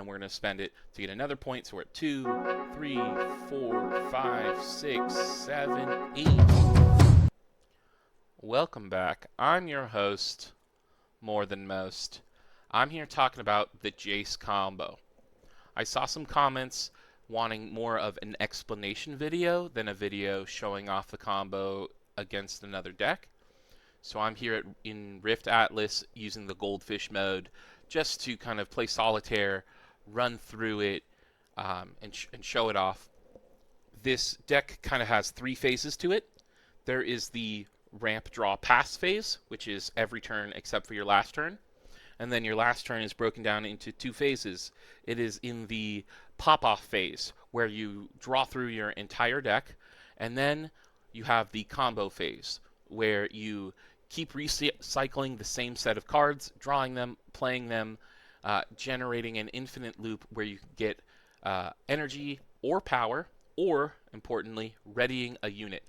and we're going to spend it to get another point. So we're at 2, 3, 4, 5, 6, 7, 8. Welcome back. I'm your host, More Than Most. I'm here talking about the Jayce combo. I saw some comments wanting more of an explanation video than a video showing off the combo against another deck. So I'm here in Rift Atlas using the Goldfish mode just to kind of play solitaire, run through it, and show it off. This deck kind of has 3 phases to it. There is the ramp, draw, pass phase, which is every turn except for your last turn. And then your last turn is broken down into 2 phases. It is in the pop-off phase, where you draw through your entire deck, and then you have the combo phase, where you keep recycling the same set of cards, drawing them, playing them, generating an infinite loop where you get energy or power, or, importantly, readying a unit.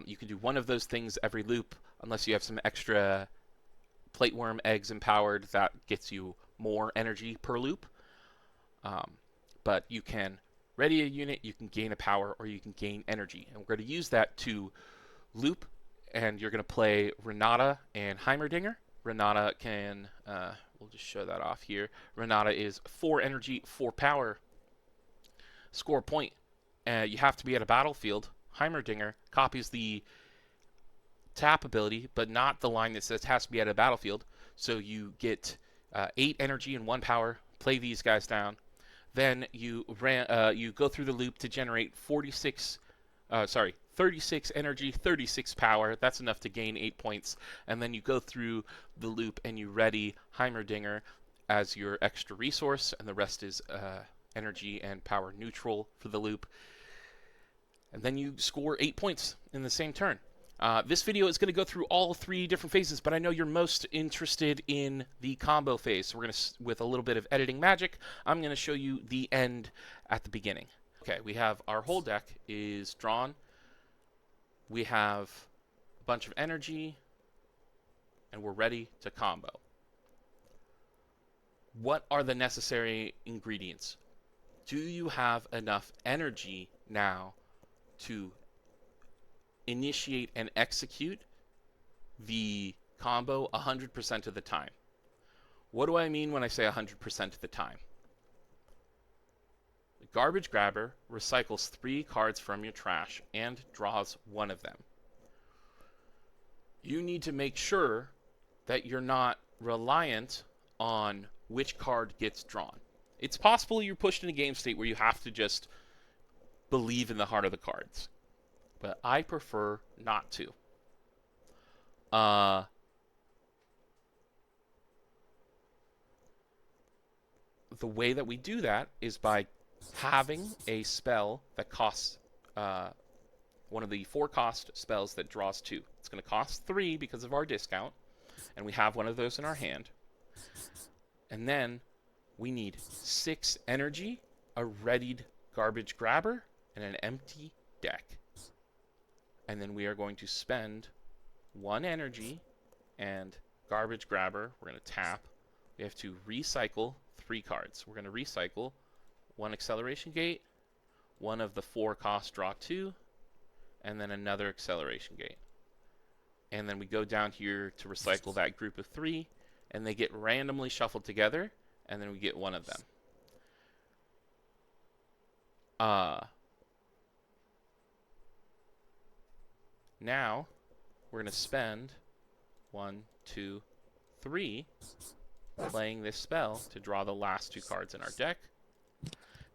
You can do one of those things every loop, unless you have some extra Plateworm eggs empowered that gets you more energy per loop. But you can ready a unit, you can gain a power, or you can gain energy. And we're going to use that to loop, and you're going to play Renata and Heimerdinger. Renata can, we'll just show that off here. Renata is 4 energy, 4 power. Score a point. You have to be at a battlefield. Heimerdinger copies the tap ability, but not the line that says has to be at a battlefield. So you get 8 energy and 1 power. Play these guys down. Then you go through the loop to generate 36 energy, 36 power. That's enough to gain 8 points. And then you go through the loop and you ready Heimerdinger as your extra resource, and the rest is energy and power neutral for the loop. And then you score 8 points in the same turn. This video is going to go through all 3 different phases, but I know you're most interested in the combo phase. So we're going to, with a little bit of editing magic, I'm going to show you the end at the beginning. Okay, we have our whole deck is drawn. We have a bunch of energy, and we're ready to combo. What are the necessary ingredients? Do you have enough energy now to initiate and execute the combo 100% of the time? What do I mean when I say 100% of the time? The Garbage Grabber recycles 3 cards from your trash and draws 1 of them. You need to make sure that you're not reliant on which card gets drawn. It's possible you're pushed in a game state where you have to just believe in the heart of the cards, but I prefer not to. The way that we do that is by having a spell that costs one of the 4 cost spells that draws 2. It's going to cost 3 because of our discount, and we have one of those in our hand. And then we need 6 energy, a readied Garbage Grabber, and an empty deck. And then we are going to spend 1 energy and Garbage Grabber. We're going to tap. We have to recycle 3 cards. We're going to recycle 1 Acceleration Gate, 1 of the 4 cost draw 2, and then another Acceleration Gate. And then we go down here to recycle that group of 3, and they get randomly shuffled together, and then we get 1 of them. Now, we're going to spend 1, 2, 3 playing this spell to draw the last 2 cards in our deck.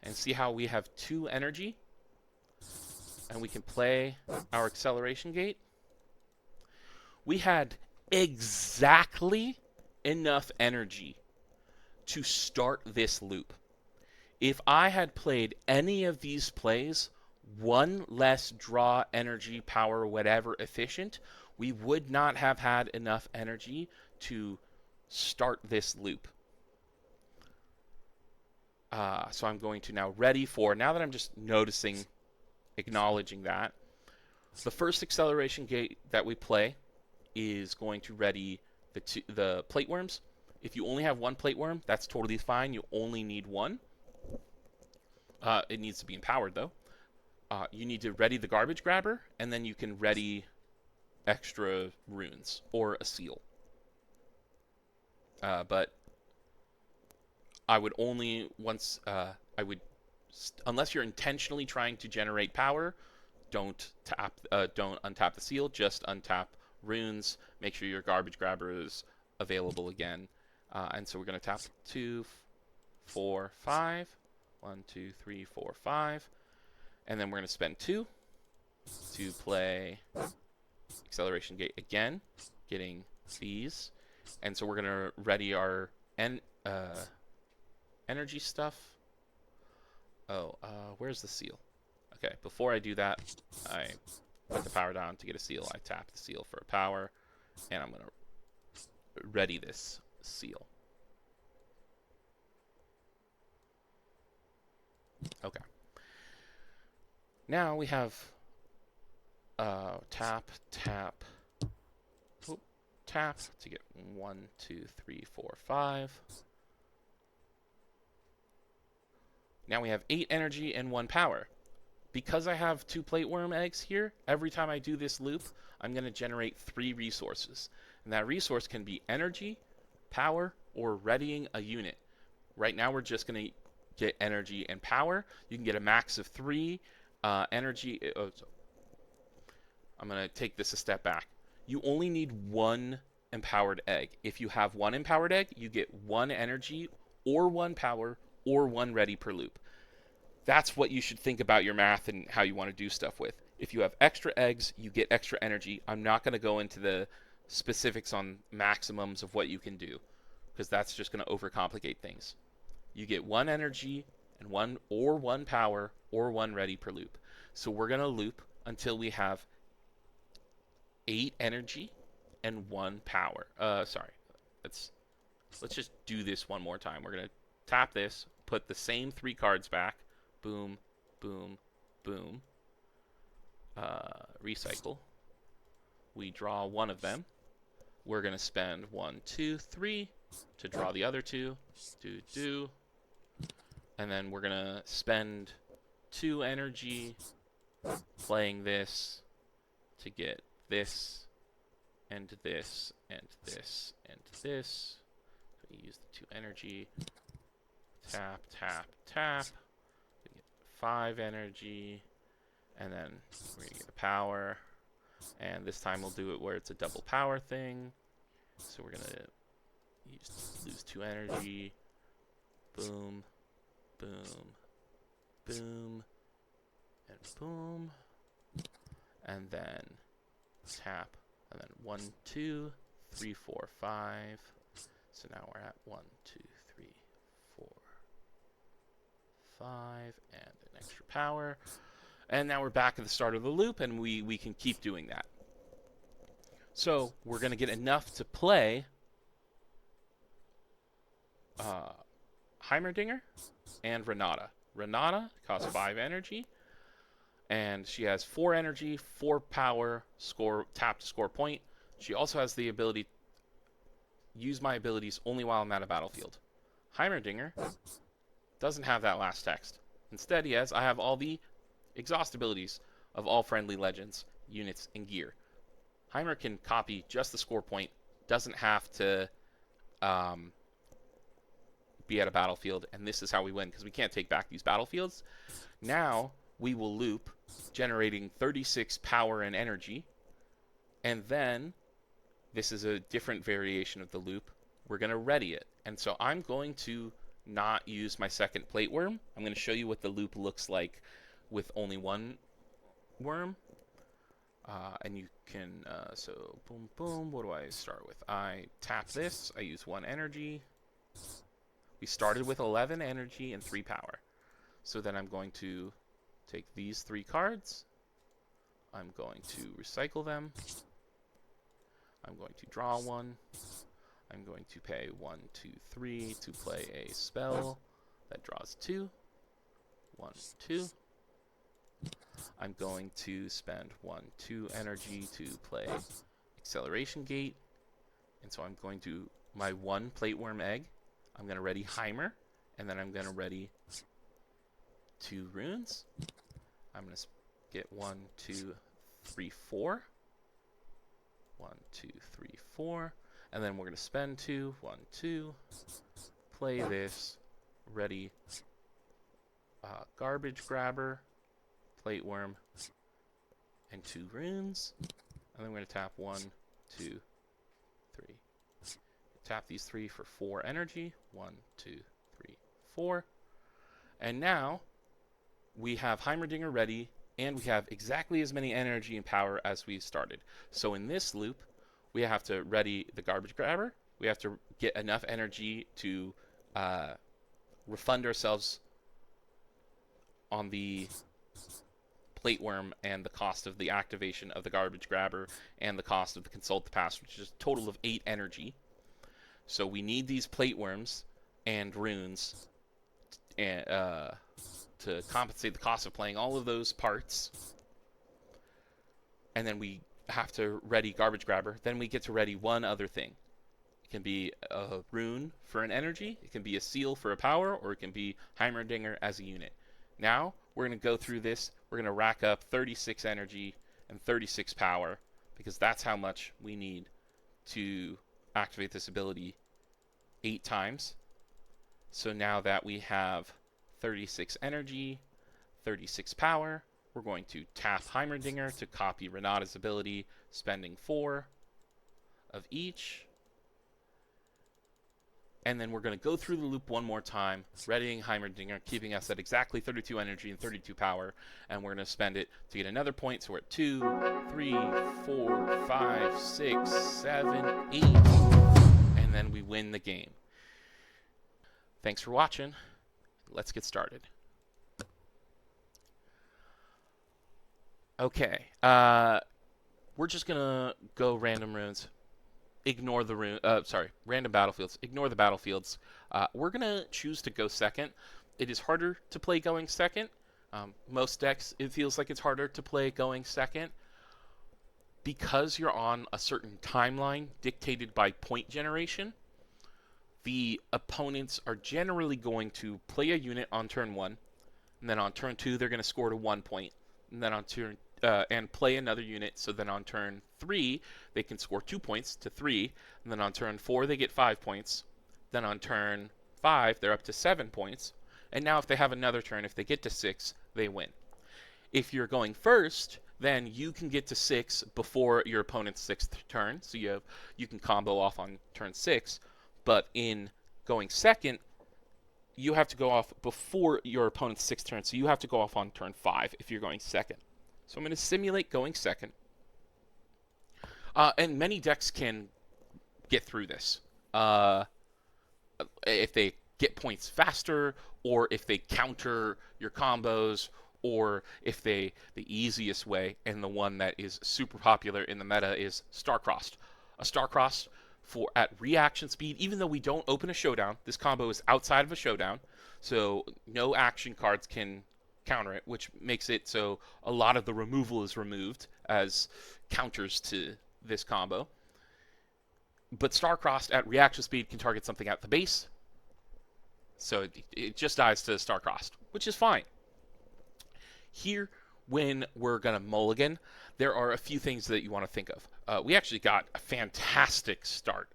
And see how we have 2 energy, and we can play our Acceleration Gate. We had exactly enough energy to start this loop. If I had played any of these plays 1 less draw, energy, power, whatever efficient, we would not have had enough energy to start this loop. So I'm going to now ready for, now that I'm just noticing, acknowledging that, the first Acceleration Gate that we play is going to ready the Plateworms. If you only have one plate worm, that's totally fine. You only need one. It needs to be empowered, though. You need to ready the garbage grabber, and then you can ready extra runes or a seal. But I would only unless you're intentionally trying to generate power, don't untap the seal. Just untap runes. Make sure your garbage grabber is available again. And so we're going to tap 2, 4, 5. 1, 2, 3, 4, 5. And then we're going to spend 2 to play acceleration gate again, getting these. And so we're going to ready our energy stuff. Where's the seal? Okay, before I do that, I put the power down to get a seal. I tap the seal for a power, and I'm going to ready this seal. Okay. Now we have tap, tap, tap to get 1, 2, 3, 4, 5. Now we have 8 energy and 1 power. Because I have 2 plate worm eggs here, every time I do this loop, I'm going to generate 3 resources. And that resource can be energy, power, or readying a unit. Right now we're just going to get energy and power. You can get a max of 3 energy. I'm going to take this a step back. You only need 1 empowered egg. If you have 1 empowered egg, you get 1 energy or 1 power or 1 ready per loop. That's what you should think about your math and how you want to do stuff with. If you have extra eggs, you get extra energy. I'm not going to go into the specifics on maximums of what you can do, because that's just going to overcomplicate things. You get 1 energy and 1 power or 1 ready per loop. So we're going to loop until we have 8 energy and 1 power. Let's just do this one more time. We're going to tap this, put the same 3 cards back. Boom, boom, boom. Recycle. We draw 1 of them. We're going to spend 1, 2, 3 to draw the other 2. Do. And then we're going to spend 2 energy playing this to get this, and this, and this, and this. We use the 2 energy. Tap, tap, tap. 5 energy, and then we're going to get a power, and this time we'll do it where it's a double power thing. So we're going to lose 2 energy, boom, boom, boom, and boom, and then tap, and then 1, 2, 3, 4, 5. So now we're at 1, 2, 3, 4, 5, and an extra power. And now we're back at the start of the loop, and we can keep doing that. So we're going to get enough to play Heimerdinger and Renata. Renata costs 5 energy, and she has 4 energy, 4 power, tap to score point. She also has the ability use my abilities only while I'm at a battlefield. Heimerdinger doesn't have that last text. Instead, I have all the exhaust abilities of all friendly legends, units, and gear. Heimer can copy just the score point, doesn't have to be at a battlefield, and this is how we win, because we can't take back these battlefields. Now, we will loop, generating 36 power and energy, and then, this is a different variation of the loop, we're going to ready it. And so I'm going to not use my second plate worm. I'm going to show you what the loop looks like with only 1 worm. And you can, so boom, boom, what do I start with? I tap this, I use 1 energy. We started with 11 energy and 3 power. So then I'm going to take these 3 cards. I'm going to recycle them. I'm going to draw 1. I'm going to pay 1, 2, 3 to play a spell that draws 2. 1, 2. I'm going to spend 1, 2 energy to play Acceleration Gate. And so I'm going to my 1 Plateworm egg. I'm going to ready Heimer, and then I'm going to ready 2 runes. I'm going to get 1, 2, 3, 4. 1, 2, 3, 4. And then we're going to spend 2. 1, 2. Play this. Ready Garbage Grabber, Plateworm, and 2 runes. And then we're going to tap 1, 2, 3. Tap these 3 for 4 energy. 1, 2, 3, 4. And now we have Heimerdinger ready, and we have exactly as many energy and power as we started. So in this loop, we have to ready the Garbage Grabber. We have to get enough energy to refund ourselves on the Plateworm and the cost of the activation of the Garbage Grabber and the cost of the Consult the Past, which is a total of 8 energy. So we need these Plateworms and runes to compensate the cost of playing all of those parts. And then we have to ready Garbage Grabber. Then we get to ready one other thing. It can be a rune for an energy, it can be a seal for a power, or it can be Heimerdinger as a unit. Now we're going to go through this. We're going to rack up 36 energy and 36 power, because that's how much we need to activate this ability 8 times. So now that we have 36 energy, 36 power, we're going to tap Heimerdinger to copy Renata's ability, spending 4 of each. And then we're going to go through the loop one more time, readying Heimerdinger, keeping us at exactly 32 energy and 32 power. And we're going to spend it to get another point. So we're at 2, 3, 4, 5, 6, 7, 8. And then we win the game. Thanks for watching. Let's get started. Okay. We're just going to go random runes. Ignore the random battlefields. Ignore the battlefields. We're going to choose to go second. It is harder to play going second. Most decks, it feels like it's harder to play going second because you're on a certain timeline dictated by point generation. The opponents are generally going to play a unit on turn 1, and then on turn 2 they're going to score to 1 point, and then on turn and play another unit, so then on turn 3 they can score 2 points to 3, and then on turn 4 they get 5 points, then on turn 5 they're up to 7 points, and now if they have another turn, if they get to 6, they win. If you're going first, then you can get to 6 before your opponent's 6th turn, so you can combo off on turn 6, but in going second, you have to go off before your opponent's 6th turn, so you have to go off on turn 5 if you're going second. So I'm going to simulate going second. And many decks can get through this. If they get points faster, or if they counter your combos, or if the easiest way, and the one that is super popular in the meta, is Star-Crossed. A Star-Crossed at reaction speed, even though we don't open a showdown, this combo is outside of a showdown, so no action cards can counter it, which makes it so a lot of the removal is removed as counters to this combo. But Star-Crossed at reaction speed can target something at the base, so it just dies to Star-Crossed, which is fine. Here, when we're going to mulligan, there are a few things that you want to think of. We actually got a fantastic start.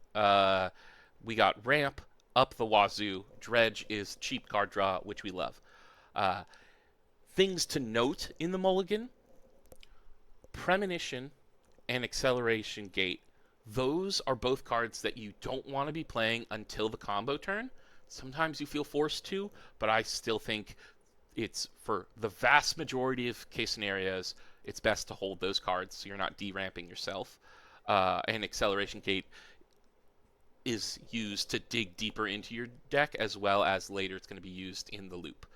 We got ramp up the wazoo. Dredge is cheap card draw, which we love. Things to note in the mulligan: Premonition and Acceleration Gate. Those are both cards that you don't want to be playing until the combo turn. Sometimes you feel forced to, but I still think it's, for the vast majority of case scenarios, it's best to hold those cards so you're not deramping yourself. And Acceleration Gate is used to dig deeper into your deck, as well as later it's going to be used in the loop.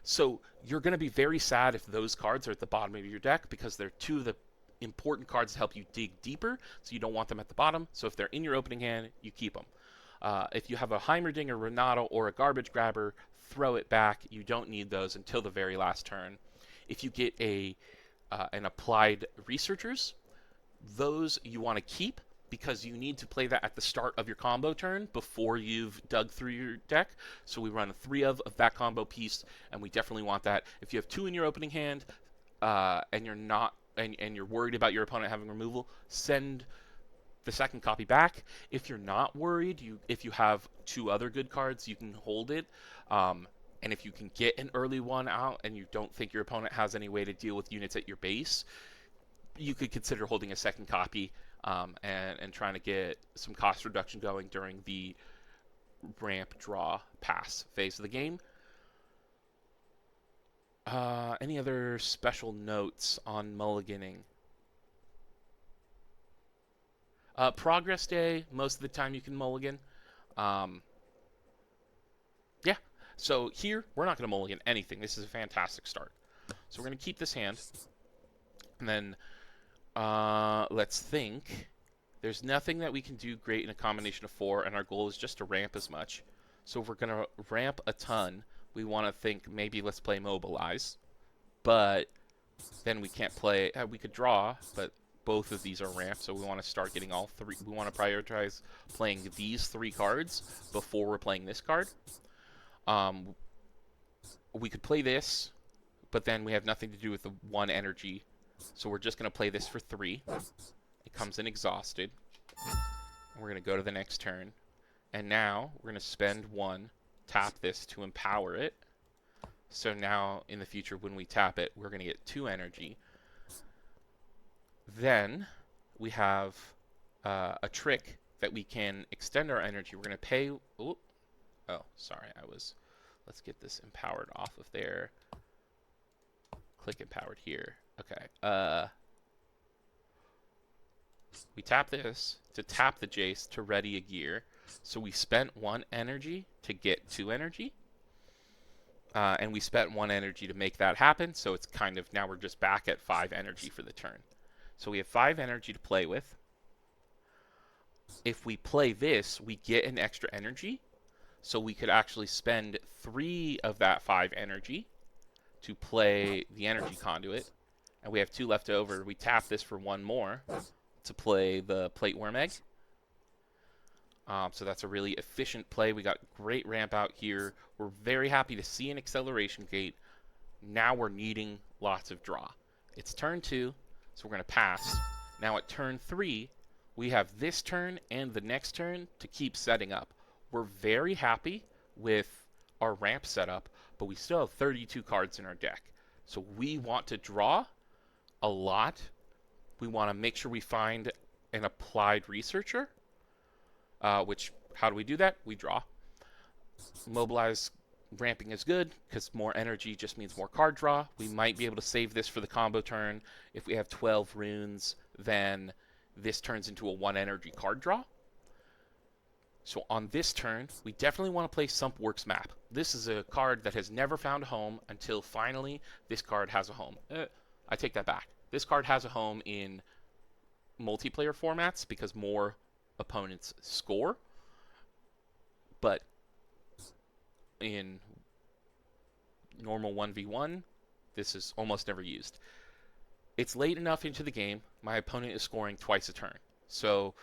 So you're going to be very sad if those cards are at the bottom of your deck, because they're two of the important cards to help you dig deeper, so you don't want them at the bottom. So if they're in your opening hand, you keep them. If you have a Heimerdinger, Renata, or a Garbage Grabber, throw it back. You don't need those until the very last turn. If you get an Applied Researchers, those you want to keep, because you need to play that at the start of your combo turn before you've dug through your deck. So we run 3 of that combo piece, and we definitely want that. If you have 2 in your opening hand, and you're not, and you're worried about your opponent having removal, send the second copy back. If you're not worried, if you have 2 other good cards, you can hold it. And if you can get an early one out and you don't think your opponent has any way to deal with units at your base, you could consider holding a second copy, and trying to get some cost reduction going during the ramp, draw, pass phase of the game. Any other special notes on mulliganing? Progress day, most of the time you can mulligan. Yeah, so here, we're not going to mulligan anything. This is a fantastic start. So we're going to keep this hand. And then, let's think. There's nothing that we can do great in a combination of 4, and our goal is just to ramp as much. So if we're going to ramp a ton, we want to think maybe let's play Mobilize. But then we can't play... we could draw, but both of these are ramped, so we want to start getting all 3. We want to prioritize playing these 3 cards before we're playing this card. We could play this, but then we have nothing to do with the 1 energy. So we're just going to play this for 3. It comes in exhausted. We're going to go to the next turn. And now we're going to spend 1, tap this to empower it. So now in the future when we tap it, we're going to get 2 energy. Then we have a trick that we can extend our energy. We're going to pay... Oh, sorry. Let's get this empowered off of there. Click empowered here. Okay. We tap this to tap the Jayce to ready a gear. So we spent 1 energy to get 2 energy. And we spent 1 energy to make that happen. So it's kind of, now we're just back at 5 energy for the turn. So we have 5 energy to play with. If we play this, we get an extra energy. So we could actually spend 3 of that 5 energy to play the energy conduit. And we have 2 left over. We tap this for 1 more to play the plate worm egg. So that's a really efficient play. We got great ramp out here. We're very happy to see an acceleration gate. Now we're needing lots of draw. It's turn 2, so we're going to pass. Now at turn 3, we have this turn and the next turn to keep setting up. We're very happy with our ramp setup, but we still have 32 cards in our deck. So we want to draw a lot. We want to make sure we find an applied researcher. Which, how do we do that? We draw. Mobilize ramping is good, because more energy just means more card draw. We might be able to save this for the combo turn. If we have 12 runes, then this turns into a 1 energy card draw. So on this turn, we definitely want to play Sump Works Map. This is a card that has never found a home until finally this card has a home. I take that back. This card has a home in multiplayer formats because more opponents score, but in normal 1v1 this is almost never used. It's late enough into the game, my opponent is scoring twice a turn, so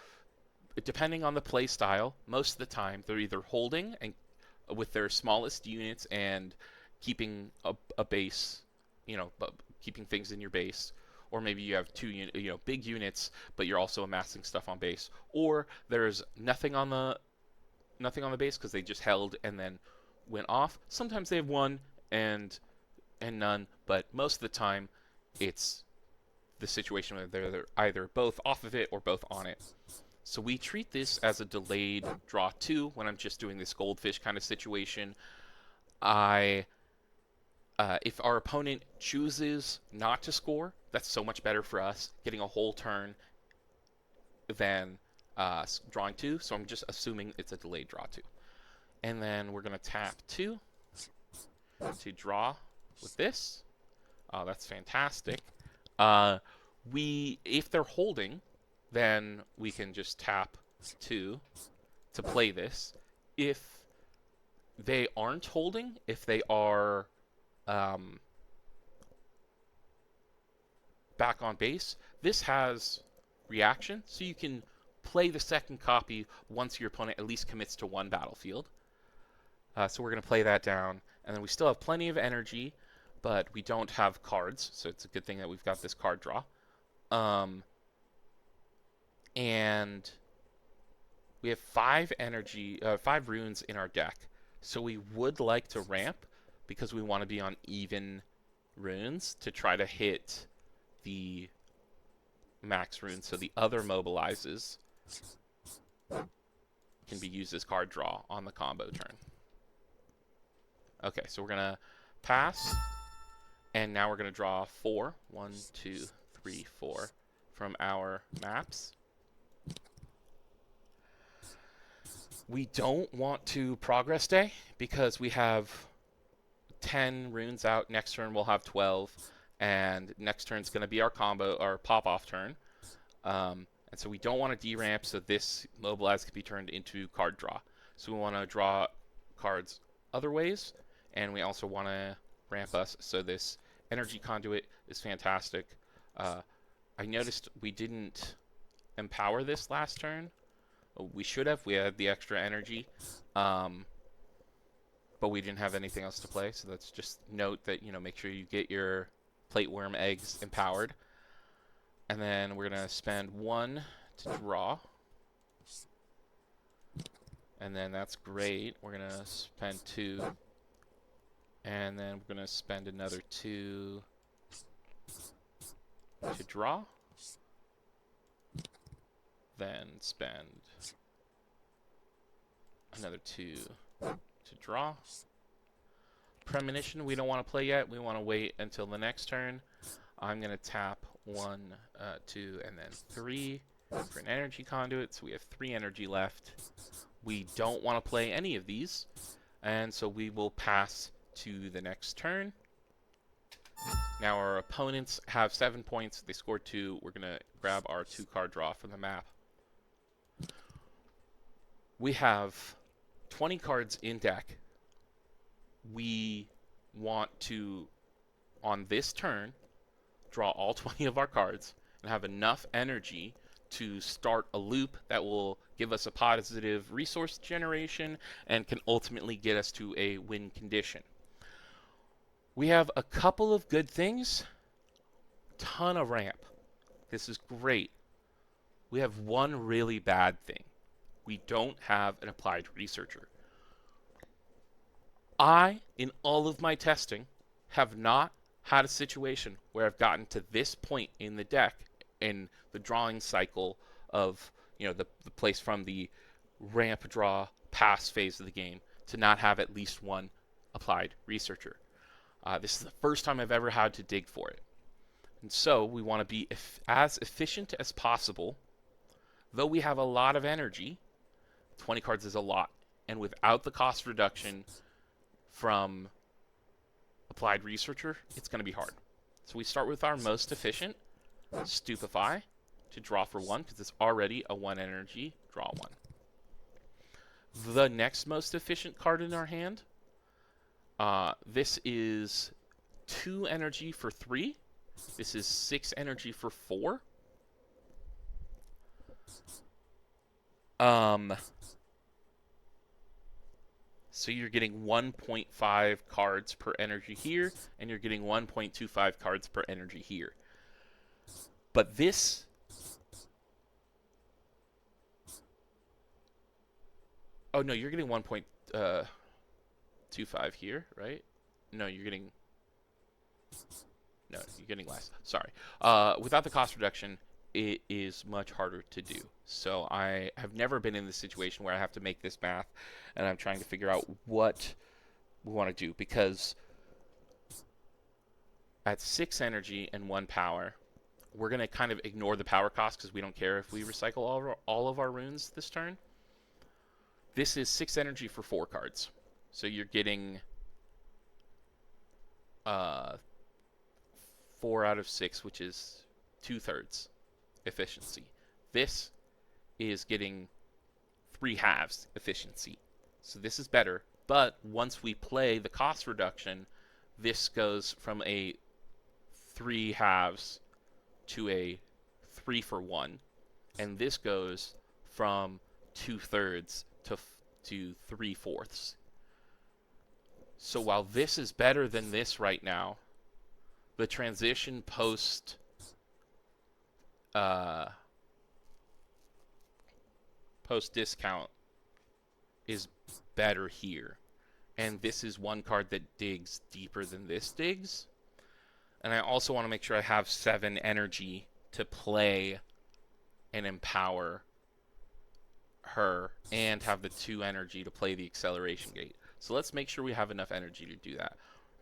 depending on the play style, most of the time they're either holding and with their smallest units and keeping a base, keeping things in your base, or maybe you have 2 big units, but you're also amassing stuff on base. Or there's nothing on the base because they just held and then went off. Sometimes they have 1 and none, but most of the time it's the situation where they're either both off of it or both on it. So we treat this as a delayed draw 2 when I'm just doing this goldfish kind of situation. If our opponent chooses not to score, that's so much better for us, getting a whole turn than drawing 2. So I'm just assuming it's a delayed draw 2. And then we're going to tap 2 to draw with this. Oh, that's fantastic. If they're holding, then we can just tap 2 to play this. If they aren't holding, if they are back on base, this has reaction, so you can play the second copy once your opponent at least commits to one battlefield. So we're going to play that down. And then we still have plenty of energy, but we don't have cards. So it's a good thing that we've got this card draw. And we have 5 runes in our deck. So we would like to ramp because we want to be on even runes to try to hit the max runes. So the other mobilizes can be used as card draw on the combo turn. Okay, so we're going to pass. And now we're going to draw 4. 1, 2, 3, 4 from our maps. We don't want to progress day because we have 10 runes out. Next turn we'll have 12. And next turn is going to be our combo, our pop-off turn. And so we don't want to deramp, so this mobilize can be turned into card draw. So we want to draw cards other ways. And we also want to ramp us, so this energy conduit is fantastic. I noticed we didn't empower this last turn. We should have. We had the extra energy, but we didn't have anything else to play. So let's just note that, make sure you get your plate worm eggs empowered. And then we're going to spend 1 to draw. And then that's great. We're going to spend 2. And then we're going to spend another 2 to draw. Then spend another 2 to draw. Premonition we don't want to play yet. We want to wait until the next turn. I'm going to tap 1, 2, and then 3 for an energy conduit. So we have 3 energy left. We don't want to play any of these. And so we will pass to the next turn. Now our opponents have 7 points. They scored 2. We're going to grab our 2 card draw from the map. We have 20 cards in deck. We want to, on this turn, draw all 20 of our cards and have enough energy to start a loop that will give us a positive resource generation and can ultimately get us to a win condition. We have a couple of good things. Ton of ramp. This is great. We have one really bad thing. We don't have an applied researcher. I, in all of my testing, have not had a situation where I've gotten to this point in the deck in the drawing cycle of, the place from the ramp draw pass phase of the game to not have at least one applied researcher. This is the first time I've ever had to dig for it. And so we want to be as efficient as possible. Though we have a lot of energy, 20 cards is a lot. And without the cost reduction from applied researcher, it's going to be hard. So we start with our most efficient, Stupefy, to draw for 1, because it's already a 1 energy, draw 1. The next most efficient card in our hand, this is 2 energy for 3. This is 6 energy for 4. So you're getting 1.5 cards per energy here, and you're getting 1.25 cards per energy here. But this... Oh, no, you're getting 1.25 here, right? No, you're getting... No, you're getting less. Sorry. Without the cost reduction, it is much harder to do. So I have never been in this situation where I have to make this math, and I'm trying to figure out what we want to do, because at 6 energy and 1 power, we're going to kind of ignore the power cost because we don't care if we recycle all of our runes this turn. This is 6 energy for 4 cards. So you're getting 4 out of 6, which is 2/3 efficiency. This is getting 3/2 efficiency. So this is better, but once we play the cost reduction, this goes from a 3/2 to a 3 for 1, and this goes from 2/3 to 3/4. So while this is better than this right now, the transition post discount is better here. And this is one card that digs deeper than this digs. And I also want to make sure I have 7 energy to play and empower her, and have the 2 energy to play the acceleration gate. So let's make sure we have enough energy to do that.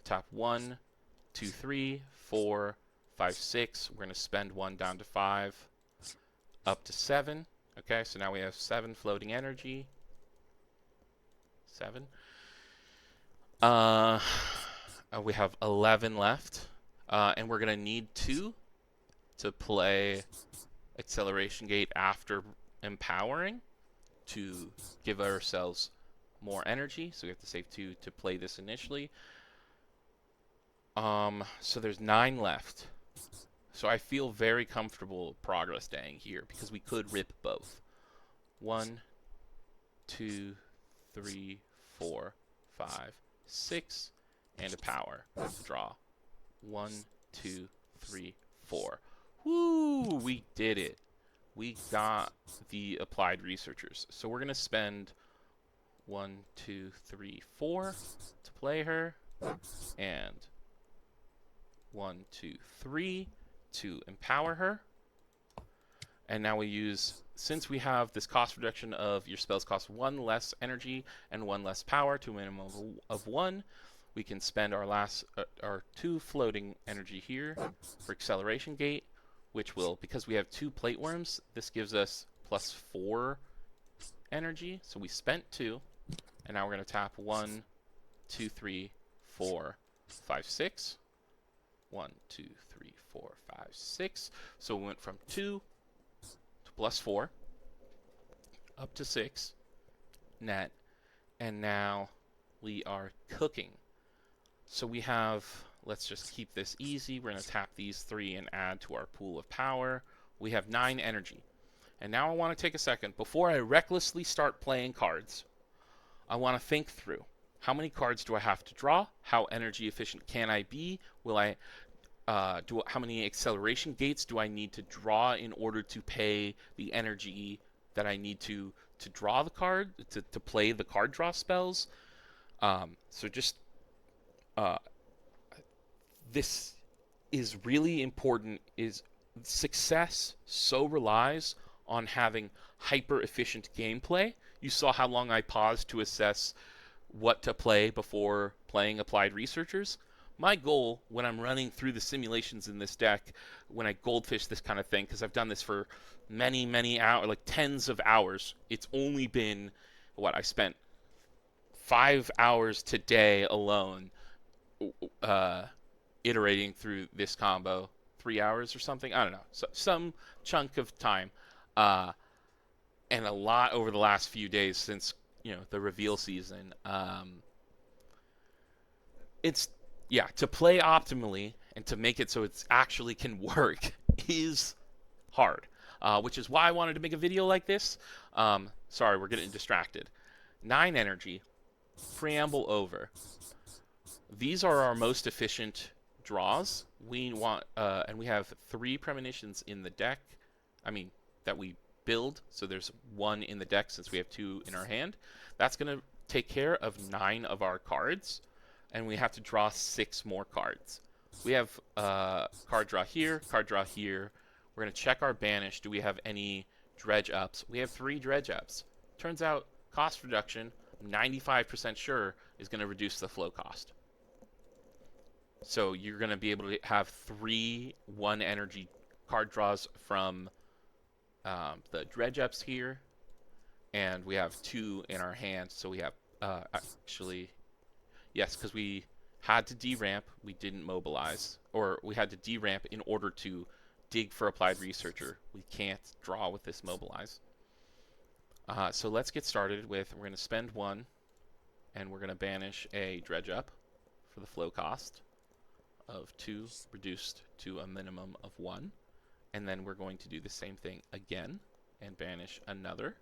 Tap 1, 2, 3, 4, 5, 6. We're going to spend 1 down to 5, up to 7. Okay, so now we have 7 floating energy. 7. We have 11 left. And we're going to need 2 to play acceleration gate after empowering to give ourselves more energy. So we have to save 2 to play this initially. So there's 9 left. So I feel very comfortable progress staying here because we could rip both. 1, 2, 3, 4, 5, 6, and a power. Let's draw. 1, 2, 3, 4. Woo! We did it. We got the applied researchers. So we're going to spend 1, 2, 3, 4 to play her. And 1, 2, 3 to empower her. And now we use, since we have this cost reduction of your spells cost 1 less energy and 1 less power to a minimum of 1, we can spend our 2 floating energy here for acceleration gate, which will, because we have 2 plate worms, this gives us plus 4 energy. So we spent 2, and now we're going to tap 1, 2, 3, 4, 5, 6. 1, 2, 3, 4, 5, 6. So we went from 2 to plus 4 up to 6 net, and now we are cooking. So we have, let's just keep this easy. We're going to tap these 3 and add to our pool of power. We have 9 energy. And now I want to take a second. Before I recklessly start playing cards, I want to think through. How many cards do I have to draw? How energy efficient can I be? How many acceleration gates do I need to draw in order to pay the energy that I need to draw the card, to play the card draw spells? This is really important. Is success so relies on having hyper efficient gameplay. You saw how long I paused to assess what to play before playing applied researchers. My goal when I'm running through the simulations in this deck, when I goldfish this kind of thing, because I've done this for many hours, like tens of hours, it's only been, I spent 5 hours today alone iterating through this combo. 3 hours or something, I don't know, so some chunk of time, and a lot over the last few days since the reveal season. To play optimally and to make it so it actually can work is hard, which is why I wanted to make a video like this. Sorry, we're getting distracted. 9 energy, preamble over. These are our most efficient draws. We want, and we have 3 premonitions in the deck. That we build. So there's 1 in the deck since we have 2 in our hand. That's going to take care of 9 of our cards, and we have to draw 6 more cards. We have card draw here, card draw here. We're going to check our banish. Do we have any dredge ups? We have 3 dredge ups. Turns out cost reduction, I'm 95% sure, is going to reduce the flow cost. So you're going to be able to have 3 1 energy card draws from the dredge ups here, and we have 2 in our hand. So we have yes, because we had to deramp, we didn't mobilize, or we had to deramp in order to dig for applied researcher. We can't draw with this mobilize. So let's get started with, we're going to spend 1, and we're going to banish a dredge up for the flow cost of 2, reduced to a minimum of 1. And then we're going to do the same thing again. and banish another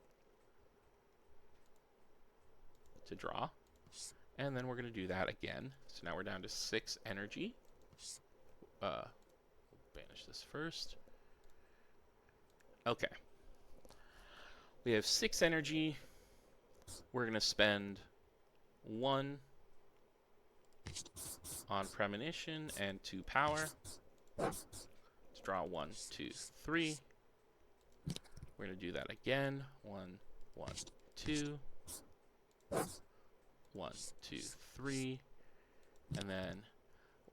to draw. And then we're going to do that again. So now we're down to 6 energy. Banish this first. Okay. We have 6 energy. We're going to spend 1 on premonition and 2 power. Let's draw 1, 2, 3. We're going to do that again. 1, 1, 2. 1, 2, 3. And then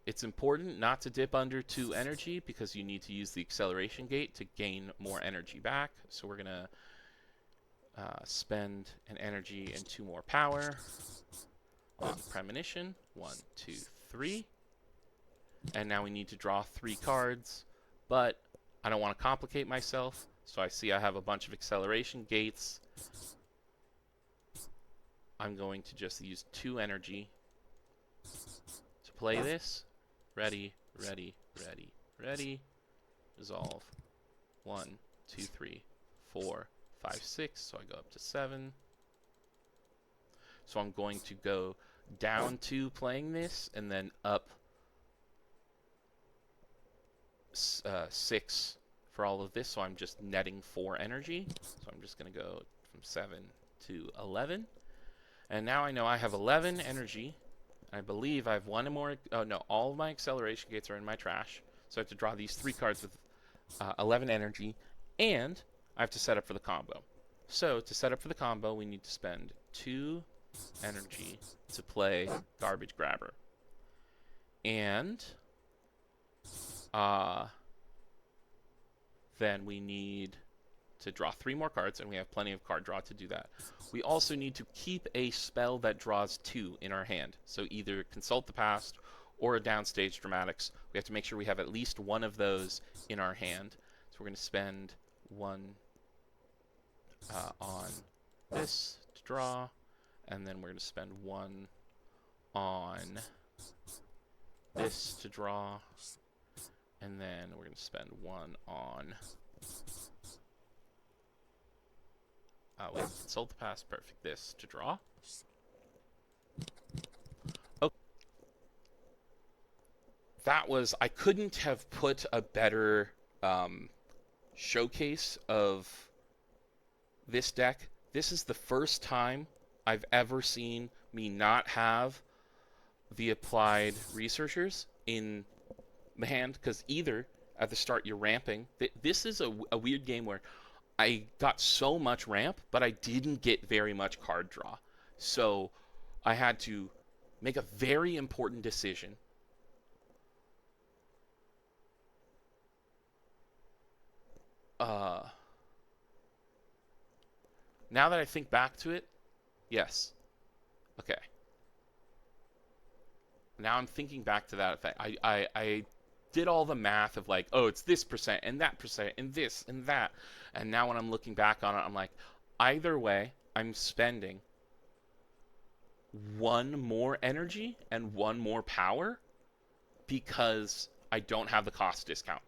it's important not to dip under 2 energy because you need to use the acceleration gate to gain more energy back. So we're going to spend an energy and 2 more power on premonition. 1, 2, 3. And now we need to draw 3 cards, but I don't want to complicate myself. So I see I have a bunch of acceleration gates. I'm going to just use 2 energy to play this. Ready, ready, ready, ready. Resolve. 1, 2, 3, 4, 5, 6. So I go up to 7. So I'm going to go down 2 playing this, and then up 6 for all of this. So I'm just netting 4 energy. So I'm just going to go from 7 to 11. And now I know I have 11 energy. I believe I have 1 more. Oh, no. All of my acceleration gates are in my trash. So I have to draw these 3 cards with 11 energy. And I have to set up for the combo. So to set up for the combo, we need to spend 2 energy to play Garbage Grabber. And then we need to draw 3 more cards, and we have plenty of card draw to do that. We also need to keep a spell that draws 2 in our hand. So either Consult the Past or a Downstage Dramatics. We have to make sure we have at least one of those in our hand. So we're going to spend 1 on this to draw, and then we're going to spend 1 on this to draw, and then we're going to spend 1 on wait, Consult the Past, perfect, this to draw. Okay. That was, I couldn't have put a better showcase of this deck. This is the first time I've ever seen me not have the Applied Researchers in the hand, because either at the start you're ramping. This is a weird game where I got so much ramp, but I didn't get very much card draw. So I had to make a very important decision. Now that I think back to it, yes. Okay. Now I'm thinking back to that effect. I did all the math of like, oh, it's this percent and that percent and this and that. And now when I'm looking back on it, I'm like, either way, I'm spending 1 more energy and 1 more power because I don't have the cost discount.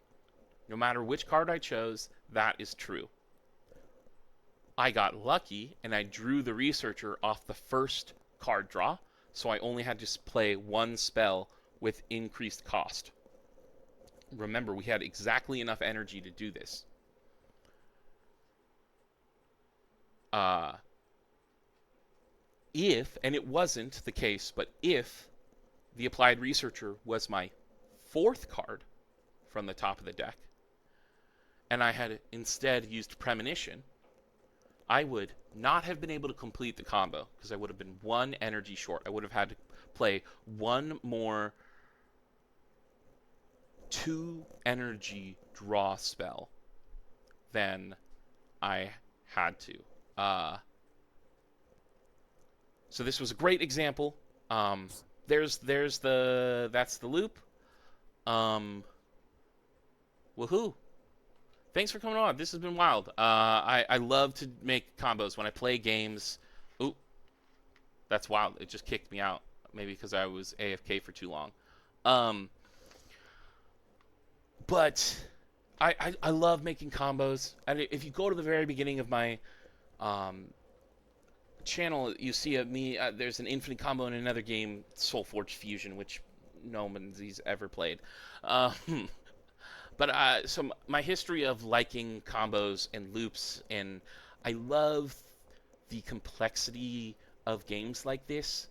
No matter which card I chose, that is true. I got lucky and I drew the Researcher off the first card draw, so I only had to play 1 spell with increased cost. Remember, we had exactly enough energy to do this. If, and it wasn't the case, but if the Applied Researcher was my 4th card from the top of the deck, and I had instead used Premonition, I would not have been able to complete the combo because I would have been 1 energy short. I would have had to play 1 more 2 energy draw spell than I had to. So this was a great example. That's the loop. Woohoo! Thanks for coming on. This has been wild. I love to make combos when I play games. Ooh, that's wild. It just kicked me out. Maybe because I was AFK for too long. But I love making combos. And if you go to the very beginning of my um, channel, you see me. There's an infinite combo in another game, Soulforge Fusion, which no one's ever played. Um, but so my history of liking combos and loops, and I love the complexity of games like this,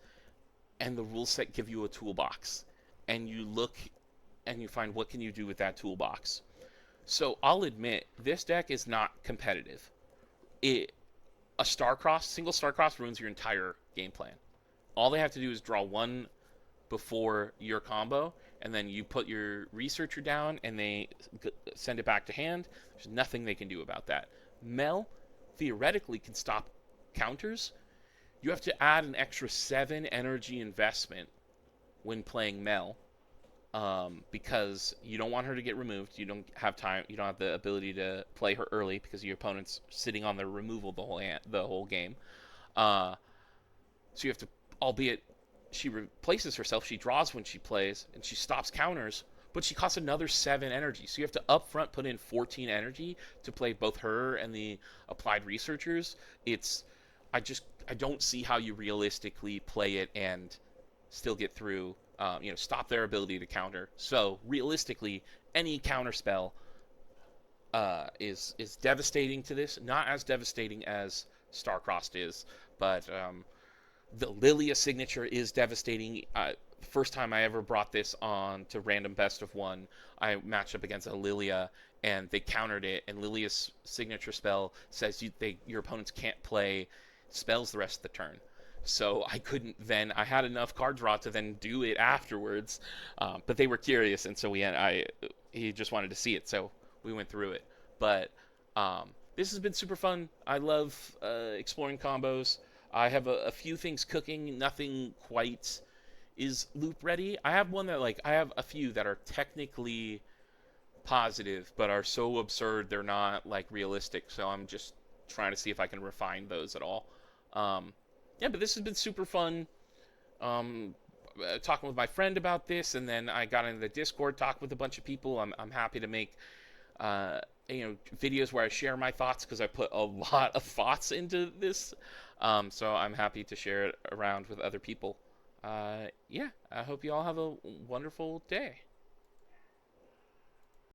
and the rule set give you a toolbox, and you look and you find what can you do with that toolbox. So I'll admit this deck is not competitive. It A single Starcross ruins your entire game plan. All they have to do is draw one before your combo, and then you put your researcher down, and they send it back to hand. There's nothing they can do about that. Mel theoretically can stop counters. You have to add an extra 7 energy investment when playing Mel, because you don't want her to get removed. You don't have time. You don't have the ability to play her early because your opponent's sitting on the removal the whole game. Uh, so you have to, albeit she replaces herself, she draws when she plays, and she stops counters, but she costs another 7 energy. So you have to upfront put in 14 energy to play both her and the applied researchers. I don't see how you realistically play it and still get through. Stop their ability to counter. So realistically, any counter spell is devastating to this. Not as devastating as Starcrossed is, but the Lilia signature is devastating. First time I ever brought this on to random best of one, I matched up against a Lilia and they countered it. And Lilia's signature spell says your opponents can't play spells the rest of the turn. So I couldn't then. I had enough card draw to then do it afterwards, but they were curious, and so he just wanted to see it, so we went through it. But this has been super fun. I love exploring combos. I have a few things cooking. Nothing quite is loop ready. I have I have a few that are technically positive, but are so absurd they're not like realistic. So I'm just trying to see if I can refine those at all. Um, yeah, but this has been super fun. Talking with my friend about this, and then I got into the Discord, talked with a bunch of people. I'm happy to make uh, videos where I share my thoughts because I put a lot of thoughts into this. So I'm happy to share it around with other people. Yeah, I hope you all have a wonderful day.